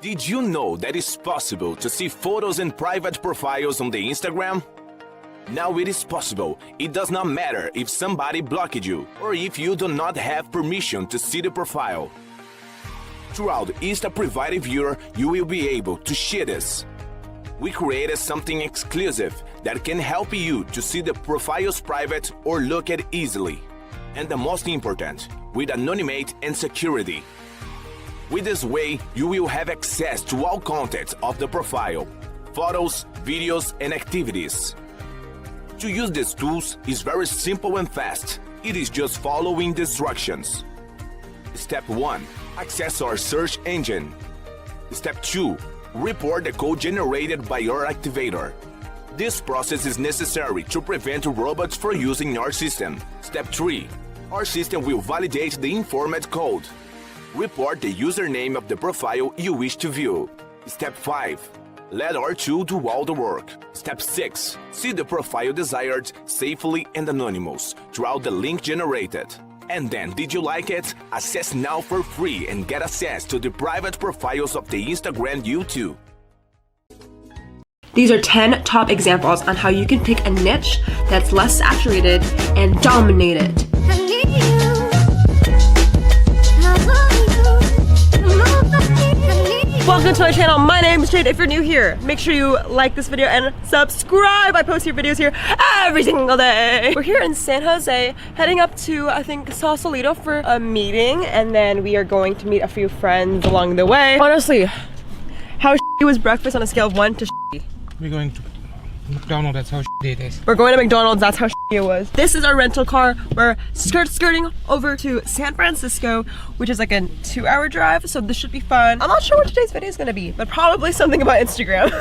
Did you know that it's possible to see photos and private profiles on the Instagram? Now it is possible. It does not matter if somebody blocked you or if you do not have permission to see the profile. Throughout Insta Private Viewer, you will be able to share this. We created something exclusive that can help you to see the profiles private or look at easily. And the most important, with anonymity and security. With this way, you will have access to all content of the profile, photos, videos, and activities. To use these tools is very simple and fast. It is just following the instructions. Step 1. Access our search engine. Step 2. Report the code generated by your activator. This process is necessary to prevent robots from using our system. Step 3. Our system will validate the informed code. Report the username of the profile you wish to view. Step 5. Let our tool do all the work. Step 6. See the profile desired safely and anonymous throughout the link generated. And then, did you like it? Access now for free and get access to the private profiles of the Instagram YouTube. These are 10 top examples on how you can pick a niche that's less saturated and dominate it. Welcome to my channel. My name is Jade. If you're new here, make sure you like this video and subscribe. I post your videos here every single day. We're here in San Jose, heading up to, I think, Sausalito for a meeting, and then we are going to meet a few friends along the way. Honestly, how was breakfast on a scale of 1 to We're going to McDonald's, that's how it is. We're going to McDonald's, that's how it was. This is our rental car. We're skirting over to San Francisco, which is like a 2-hour drive, so this should be fun. I'm not sure what today's video is gonna be, but probably something about Instagram.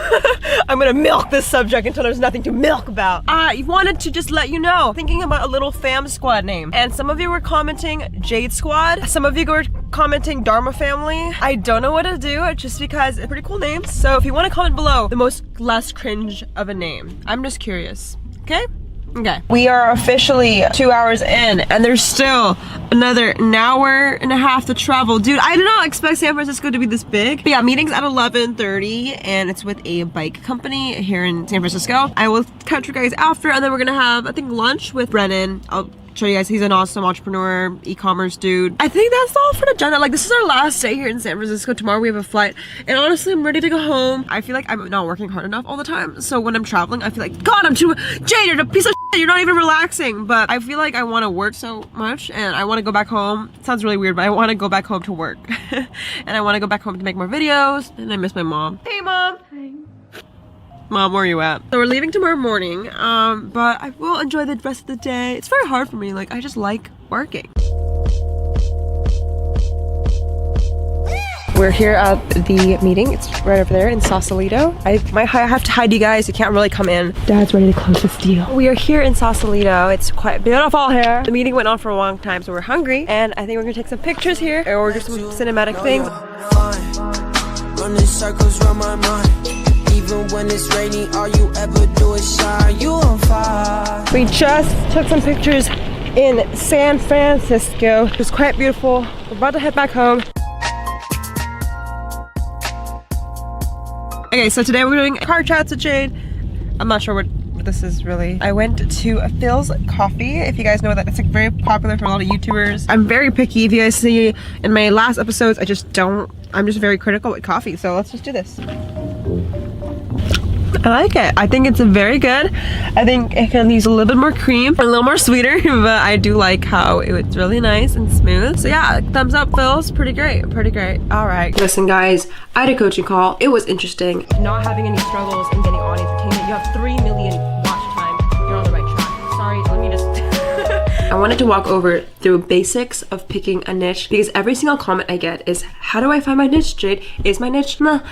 I'm gonna milk this subject until there's nothing to milk about. I wanted to just let you know, thinking about a little fam squad name, and some of you were commenting Jade Squad, some of you were commenting Dharma Family. I don't know what to do, just because it's a pretty cool name. So if you want to comment below the most less cringe of a name, I'm just curious, okay? Okay. We are officially 2 hours in, and there's still another 1.5 hours to travel. Dude, I did not expect San Francisco to be this big. But yeah, meeting's at 11:30, and it's with a bike company here in San Francisco. I will catch you guys after, and then we're gonna have, I think, lunch with Brennan. I'll show you guys. He's an awesome entrepreneur, e-commerce dude. I think that's all for the agenda. Like, this is our last day here in San Francisco. Tomorrow we have a flight, and honestly, I'm ready to go home. I feel like I'm not working hard enough all the time, so when I'm traveling, I feel like, God, I'm too jaded, a piece of shit. You're not even relaxing. But I feel like I want to work so much, and I want to go back home. It sounds really weird, but I want to go back home to work. And I want to go back home to make more videos, and I miss my mom. Hey, Mom. Hi. Mom, where are you at? So we're leaving tomorrow morning, but I will enjoy the rest of the day. It's very hard for me, like, I just like working. We're here at the meeting. It's right over there in Sausalito. I have to hide you guys. You can't really come in. Dad's ready to close this deal. We are here in Sausalito. It's quite beautiful here. The meeting went on for a long time, so we're hungry. And I think we're gonna take some pictures here or do some cinematic things. Running circles around my mind. Even when it's raining, all you ever do is shine. You on fire. We just took some pictures in San Francisco. It was quite beautiful. We're about to head back home. Okay, so today we're doing car chats with Jade. I'm not sure what this is really. I went to Phil's Coffee. If you guys know that, it's like very popular for a lot of YouTubers. I'm very picky. If you guys see in my last episodes, I'm just very critical with coffee. So let's just do this. I like it. I think it's very good. I think it can use a little bit more cream, a little more sweeter, but I do like how it's really nice and smooth. So yeah, thumbs up, Phil's. Pretty great, pretty great. All right. Listen, guys, I had a coaching call. It was interesting. Not having any struggles in getting audience attainment. You have 3 million watch time. You're on the right track. Sorry, let me just... I wanted to walk over through basics of picking a niche because every single comment I get is, how do I find my niche, Jade? Is my niche? Nah,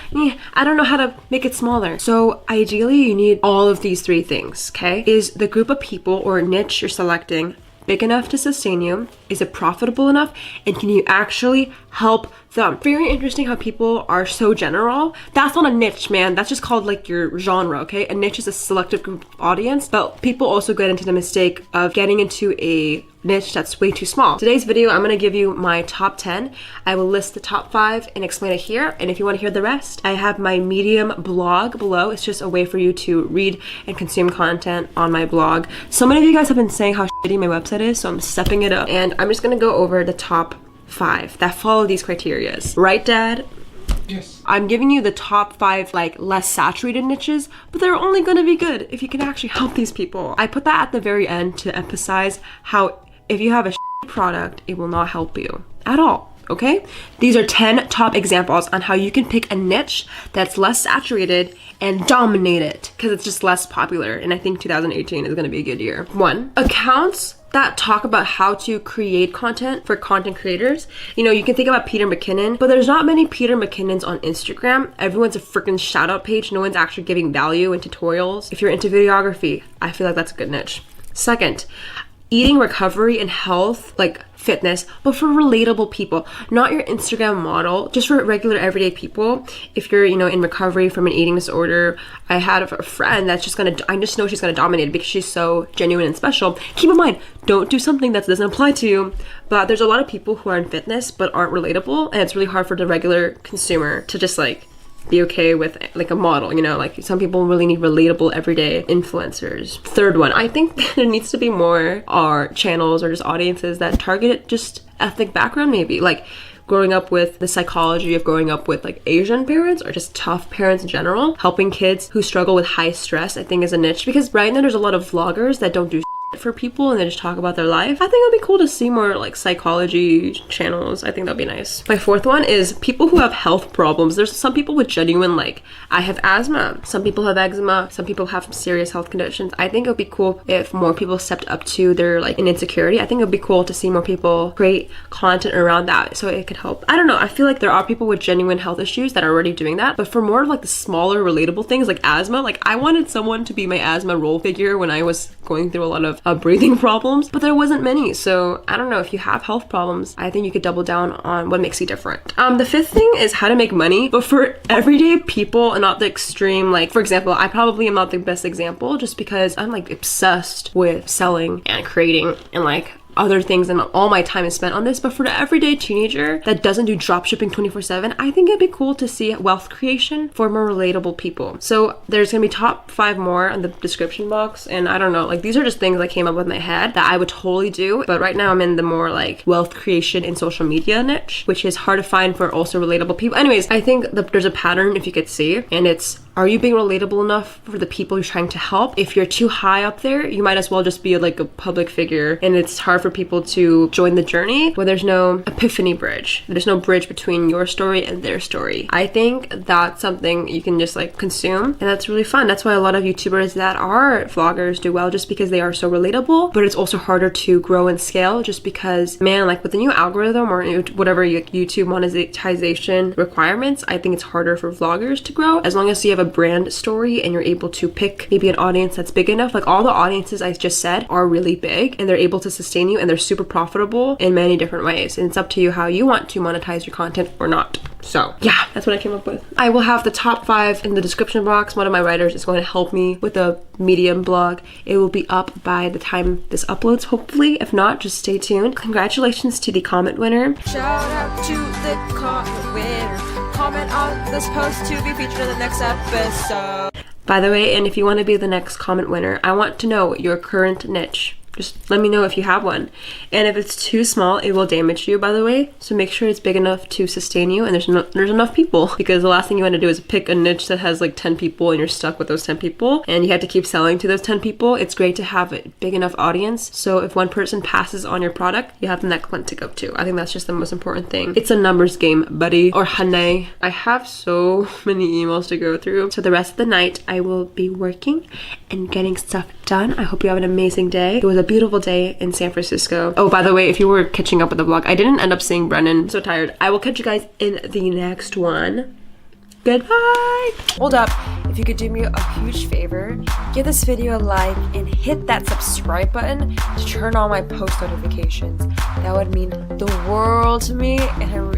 I don't know how to make it smaller. So ideally you need all of these 3 things, okay? Is the group of people or niche you're selecting big enough to sustain you? Is it profitable enough? And can you actually help them? Very interesting how people are so general. That's not a niche, man. That's just called like your genre, okay? A niche is a selective group of audience, but people also get into the mistake of getting into a niche that's way too small. Today's video, I'm gonna give you my top 10. I will list the top 5 and explain it here. And if you wanna hear the rest, I have my Medium blog below. It's just a way for you to read and consume content on my blog. So many of you guys have been saying how shitty my website is, so I'm stepping it up. And I'm just gonna go over the top 5 that follow these criterias. Right, Dad? Yes. I'm giving you the top 5 like less saturated niches, but they're only gonna be good if you can actually help these people. I put that at the very end to emphasize how if you have a shitty product, it will not help you at all. Okay? These are 10 top examples on how you can pick a niche that's less saturated and dominate it because it's just less popular. And I think 2018 is gonna be a good year. 1, accounts that talk about how to create content for content creators. You know, you can think about Peter McKinnon, but there's not many Peter McKinnons on Instagram. Everyone's a freaking shout out page. No one's actually giving value in tutorials. If you're into videography, I feel like that's a good niche. 2nd, eating recovery and health, like fitness, but for relatable people, not your Instagram model, just for regular everyday people. If you're, you know, in recovery from an eating disorder, I had a friend that's just I just know she's gonna dominate it because she's so genuine and special. Keep in mind, don't do something that doesn't apply to you. But there's a lot of people who are in fitness but aren't relatable, and it's really hard for the regular consumer to just like be okay with like a model, you know, like some people really need relatable everyday influencers. 3rd one, I think there needs to be more channels or just audiences that target just ethnic background, maybe like growing up with the psychology of growing up with like Asian parents or just tough parents in general. Helping kids who struggle with high stress, I think, is a niche, because right now there's a lot of vloggers that don't do for people and they just talk about their life. I think it'd be cool to see more like psychology channels. I think that'd be nice. My 4th one is people who have health problems. There's some people with genuine, like, I have asthma, some people have eczema, some people have some serious health conditions. I think it would be cool if more people stepped up to their like an insecurity. I think it would be cool to see more people create content around that so it could help. I don't know, I feel like there are people with genuine health issues that are already doing that, but for more of like the smaller relatable things like asthma, like I wanted someone to be my asthma role figure when I was going through a lot of breathing problems, but there wasn't many. So I don't know, if you have health problems, I think you could double down on what makes you different. The 5th thing is how to make money, but for everyday people and not the extreme. Like, for example, I probably am not the best example just because I'm like obsessed with selling and creating and like other things, and all my time is spent on this. But for the everyday teenager that doesn't do dropshipping 24/7, I think it'd be cool to see wealth creation for more relatable people. So there's gonna be top 5 more in the description box, and I don't know, like these are just things that came up with my head that I would totally do. But right now I'm in the more like wealth creation in social media niche, which is hard to find for also relatable people. Anyways, I think there's a pattern, if you could see, and it's, are you being relatable enough for the people you're trying to help? If you're too high up there, you might as well just be like a public figure, and it's hard for people to join the journey where there's no epiphany bridge. There's no bridge between your story and their story. I think that's something you can just like consume, and that's really fun. That's why a lot of YouTubers that are vloggers do well, just because they are so relatable. But it's also harder to grow and scale just because, man, like with the new algorithm or whatever YouTube monetization requirements, I think it's harder for vloggers to grow. As long as you have a brand story and you're able to pick maybe an audience that's big enough. Like all the audiences I just said are really big and they're able to sustain you, and they're super profitable in many different ways, and it's up to you how you want to monetize your content or not. So yeah, that's what I came up with. I will have the top 5 in the description box. One of my writers is going to help me with the Medium blog. It will be up by the time this uploads, hopefully. If not, just stay tuned. Congratulations to the comment winner. Shout out to the comment winner. Comment on this post to be featured in the next episode. By the way, and if you want to be the next comment winner, I want to know your current niche. Just let me know if you have one. And if it's too small, it will damage you, by the way. So make sure it's big enough to sustain you and there's enough people, because the last thing you want to do is pick a niche that has like 10 people and you're stuck with those 10 people and you have to keep selling to those 10 people. It's great to have a big enough audience. So if one person passes on your product, you have the next one to go to. I think that's just the most important thing. It's a numbers game, buddy, or honey. I have so many emails to go through. So the rest of the night, I will be working and getting stuff done. I hope you have an amazing day. It was a beautiful day in San Francisco. Oh, by the way, if you were catching up with the vlog, I didn't end up seeing Brennan. I'm so tired. I will catch you guys in the next one. Goodbye. Hold up. If you could do me a huge favor, give this video a like and hit that subscribe button to turn on my post notifications. That would mean the world to me, and I really